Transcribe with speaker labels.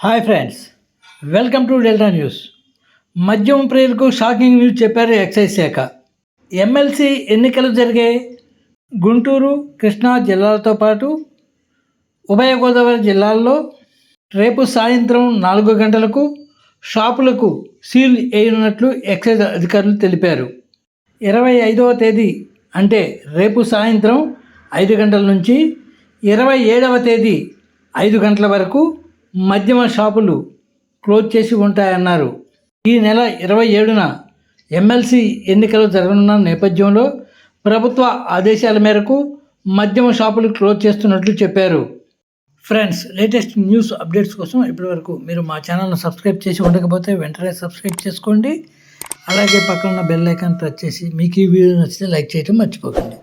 Speaker 1: Hi friends, welcome to delta news. మద్యం ప్రియులకు shocking news చెప్పారు ఎక్సైజ్ శాఖ. ఎమ్మెల్సీ ఎన్నికలు జరిగే గుంటూరు, కృష్ణా జిల్లాలతో పాటు ఉభయ గోదావరి జిల్లాల్లో రేపు సాయంత్రం 4 గంటలకు షాపులకు సీల్ వేయనున్నట్లు ఎక్సైజ్ అధికారులు తెలిపారు. 25వ తేదీ అంటే రేపు సాయంత్రం 5 గంటల నుంచి 27వ తేదీ 5 గంటల వరకు మద్యమ షాపులు క్లోజ్ చేసి ఉంటాయన్నారు. ఈ నెల 27న ఎమ్మెల్సీ ఎన్నికలు జరగనున్న నేపథ్యంలో ప్రభుత్వ ఆదేశాల మేరకు మద్యమ షాపులు క్లోజ్ చేస్తున్నట్లు చెప్పారు. ఫ్రెండ్స్, లేటెస్ట్ న్యూస్ అప్డేట్స్ కోసం ఇప్పటివరకు మీరు మా ఛానల్ను సబ్స్క్రైబ్ చేసి ఉండకపోతే వెంటనే సబ్స్క్రైబ్ చేసుకోండి. అలాగే పక్కన ఉన్న బెల్ ఐకాన్ ప్రెస్ చేసి మీకు ఈ వీడియో నచ్చితే లైక్ చేయడం మర్చిపోకండి.